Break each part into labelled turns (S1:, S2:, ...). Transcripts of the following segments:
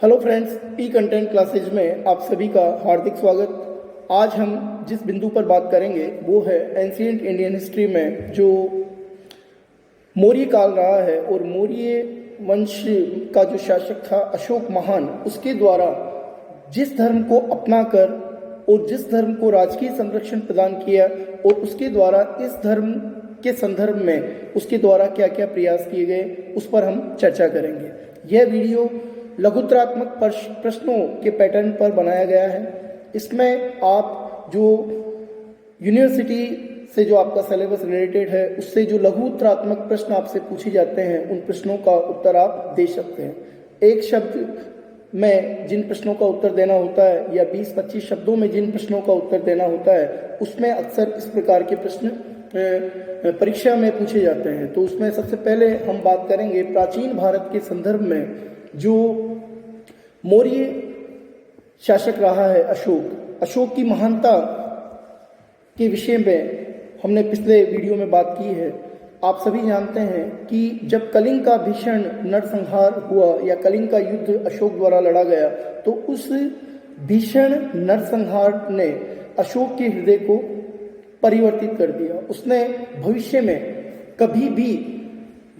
S1: Hello friends, ई content classes में आप सभी का हार्दिक स्वागत। आज हम जिस बिंदु पर बात करेंगे वो है एंशिएंट इंडियन हिस्ट्री में जो मौर्य काल रहा है और मौर्य वंश का जो शासक था अशोक महान, उसके द्वारा जिस धर्म को अपनाकर और जिस धर्म को राजकीय संरक्षण प्रदान किया और उसके द्वारा इस धर्म के संदर्भ में उसके द्वारा क्या क्या प्रयास किए गए उस पर हम चर्चा करेंगे। यह वीडियो लघुत्रात्मक प्रश्नों के पैटर्न पर बनाया गया है। इसमें आप जो यूनिवर्सिटी से जो आपका सिलेबस रिलेटेड है उससे जो लघुत्रात्मक प्रश्न आपसे पूछे जाते हैं उन प्रश्नों का उत्तर आप दे सकते हैं। एक शब्द में जिन प्रश्नों का उत्तर देना होता है या 20-25 शब्दों में जिन प्रश्नों का उत्तर देना होता है उसमें अक्सर इस प्रकार के प्रश्न परीक्षा में पूछे जाते हैं। तो उसमें सबसे पहले हम बात करेंगे प्राचीन भारत के संदर्भ में जो मौर्य शासक रहा है अशोक की महानता के विषय में हमने पिछले वीडियो में बात की है। आप सभी जानते हैं कि जब कलिंग का भीषण नरसंहार हुआ या कलिंग का युद्ध अशोक द्वारा लड़ा गया तो उस भीषण नरसंहार ने अशोक के हृदय को परिवर्तित कर दिया। उसने भविष्य में कभी भी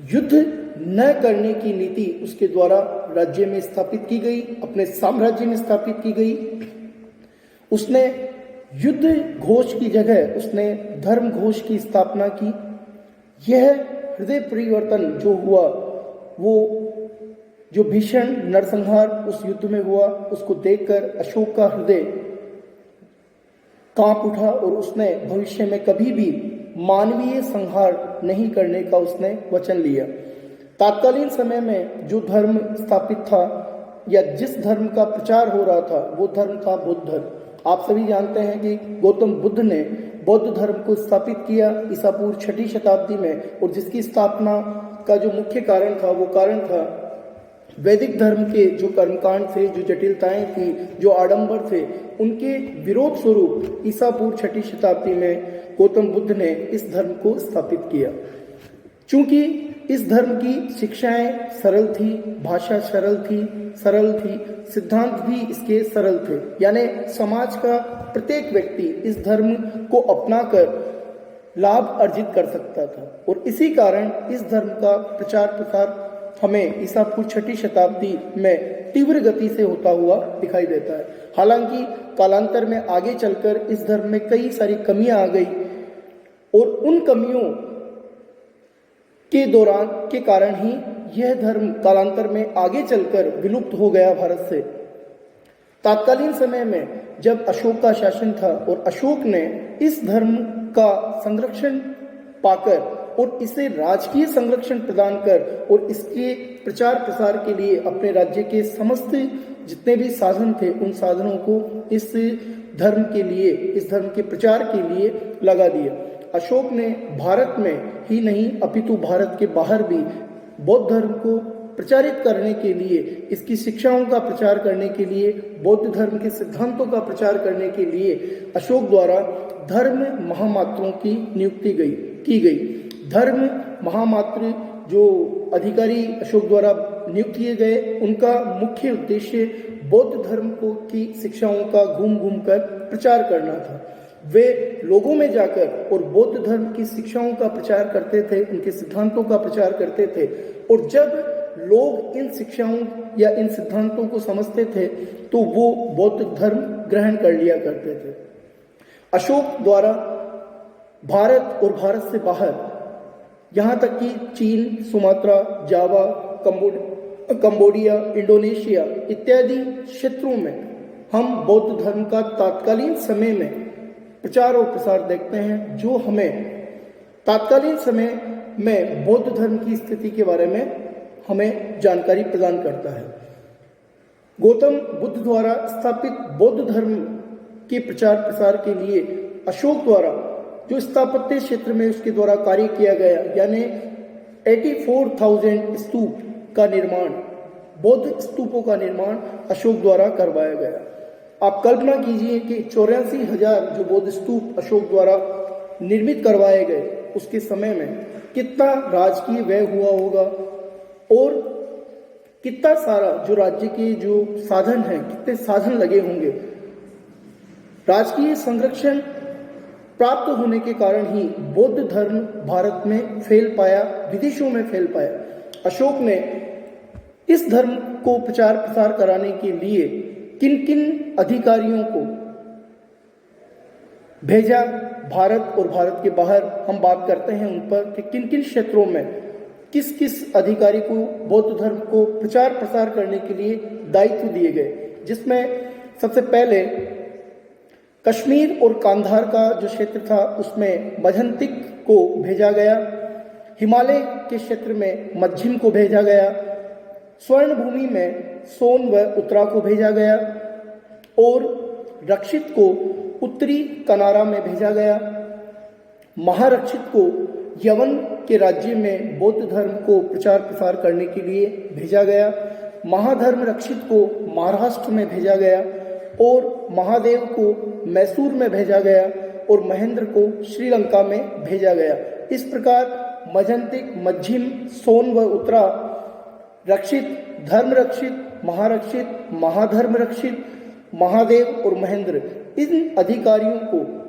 S1: युद्ध न करने की नीति उसके द्वारा राज्य में स्थापित की गई, अपने साम्राज्य में स्थापित की गई। उसने युद्ध घोष की जगह उसने धर्म घोष की स्थापना की। यह हृदय परिवर्तन जो हुआ वो जो भीषण नरसंहार उस युद्ध में हुआ उसको देखकर अशोक का हृदय कांप उठा और उसने भविष्य में कभी भी मानवीय संहार नहीं करने का उसने वचन लिया। तात्कालीन समय में जो धर्म स्थापित था या जिस धर्म का प्रचार हो रहा था वो धर्म था बौद्ध धर्म। आप सभी जानते हैं कि गौतम बुद्ध ने बौद्ध धर्म को स्थापित किया ईसा पूर्व 6वीं शताब्दी में, और जिसकी स्थापना का जो मुख्य कारण था वो कारण था वैदिक धर्म के जो कर्मकांड थे, जो जटिलताएं थी, जो आडंबर थे, उनके विरोध स्वरूप ईसा पूर्व 6वीं शताब्दी में गौतम बुद्ध ने इस धर्म को स्थापित किया। चूंकि इस धर्म की शिक्षाएं सरल थी, भाषा सरल थी, सिद्धांत भी इसके सरल थे, यानी समाज का प्रत्येक व्यक्ति इस धर्म को अपनाकर लाभ अर्जित कर सकता था। और इसी कारण इस धर्म का प्रचार प्रसार हमें ईसा पूर्व 6वीं शताब्दी में तीव्र गति से होता हुआ दिखाई देता है। हालांकि कालांतर में आगे चलकर इस धर्म में कई सारी कमियां आ गई और उन कमियों के दौरान के कारण ही यह धर्म कालांतर में आगे चलकर विलुप्त हो गया भारत से। तत्कालीन समय में जब अशोक का शासन था और अशोक ने इस धर्म का संरक्षण पाकर और इसे राजकीय संरक्षण प्रदान कर और इसके प्रचार प्रसार के लिए अपने राज्य के समस्त जितने भी साधन थे उन साधनों को इस धर्म के लिए, इस धर्म के प्रचार के लिए लगा दिया। अशोक ने भारत में ही नहीं अपितु भारत के बाहर भी बौद्ध धर्म को प्रचारित करने के लिए, इसकी शिक्षाओं का प्रचार करने के लिए, बौद्ध धर्म के सिद्धांतों का प्रचार करने के लिए अशोक द्वारा धर्म महामात्रों की नियुक्ति की गई। धर्म महामात्र जो अधिकारी अशोक द्वारा नियुक्त किए गए उनका मुख्य उद्देश्य बौद्ध धर्म को की शिक्षाओं का घूम घूम कर प्रचार करना था। वे लोगों में जाकर और बौद्ध धर्म की शिक्षाओं का प्रचार करते थे, उनके सिद्धांतों का प्रचार करते थे, और जब लोग इन शिक्षाओं या इन सिद्धांतों को समझते थे तो वो बौद्ध धर्म ग्रहण कर लिया करते थे। अशोक द्वारा भारत और भारत से बाहर यहाँ तक कि चीन, सुमात्रा, जावा, कंबोडिया, इंडोनेशिया इत्यादि क्षेत्रों में हम बौद्ध धर्म का तत्कालीन समय में प्रचार और प्रसार देखते हैं, जो हमें तत्कालीन समय में बौद्ध धर्म की स्थिति के बारे में हमें जानकारी प्रदान करता है। गौतम बुद्ध द्वारा स्थापित बौद्ध धर्म के प्रचार प्रसार के लिए अशोक द्वारा जो स्थापत्य क्षेत्र में उसके द्वारा कार्य किया गया, यानी 84,000 स्तूप का निर्माण, बौद्ध स्तूपों का निर्माण अशोक द्वारा करवाया गया। आप कल्पना कीजिए कि 84,000 जो बौद्ध स्तूप अशोक द्वारा निर्मित करवाए गए उसके समय में कितना राजकीय व्यय हुआ होगा और कितना सारा जो राज्य के जो साधन हैं, कितने साधन लगे होंगे। राजकीय संरक्षण प्राप्त होने के कारण ही बौद्ध धर्म भारत में फैल पाया, विदेशों में फैल पाया। अशोक ने इस धर्म को प्रचार प्रसार कराने के लिए किन किन अधिकारियों को भेजा भारत और भारत के बाहर, हम बात करते हैं उन पर कि किन किन क्षेत्रों में किस किस अधिकारी को बौद्ध धर्म को प्रचार प्रसार करने के लिए दायित्व दिए गए। जिसमें सबसे पहले कश्मीर और कांधार का जो क्षेत्र था उसमें मझंतिक को भेजा गया, हिमालय के क्षेत्र में मज्झिम को भेजा गया, स्वर्ण भूमि में सोन व उत्तरा को भेजा गया और रक्षित को उत्तरी कनारा में भेजा गया। महारक्षित को यवन के राज्य में बौद्ध धर्म को प्रचार प्रसार करने के लिए भेजा गया। महाधर्म रक्षित को महाराष्ट्र में भेजा गया और महादेव को मैसूर में भेजा गया और महेंद्र को श्रीलंका में भेजा गया। इस प्रकार मझंतिक, मज्झिम, सोन व उत्तरा, रक्षित, धर्म रक्षित, महारक्षित, महाधर्म रक्षित, महादेव और महेंद्र, इन अधिकारियों को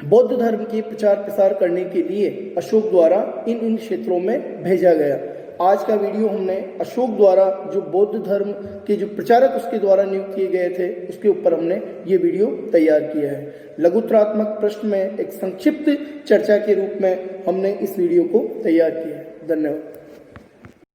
S1: बौद्ध धर्म के प्रचार प्रसार करने के लिए अशोक द्वारा इन इन क्षेत्रों में भेजा गया। आज का वीडियो हमने अशोक द्वारा जो बौद्ध धर्म के जो प्रचारक उसके द्वारा नियुक्त किए गए थे उसके ऊपर हमने ये वीडियो तैयार किया है। लघुत्रात्मक प्रश्न में एक संक्षिप्त चर्चा के रूप में हमने इस वीडियो को तैयार किया है। धन्यवाद।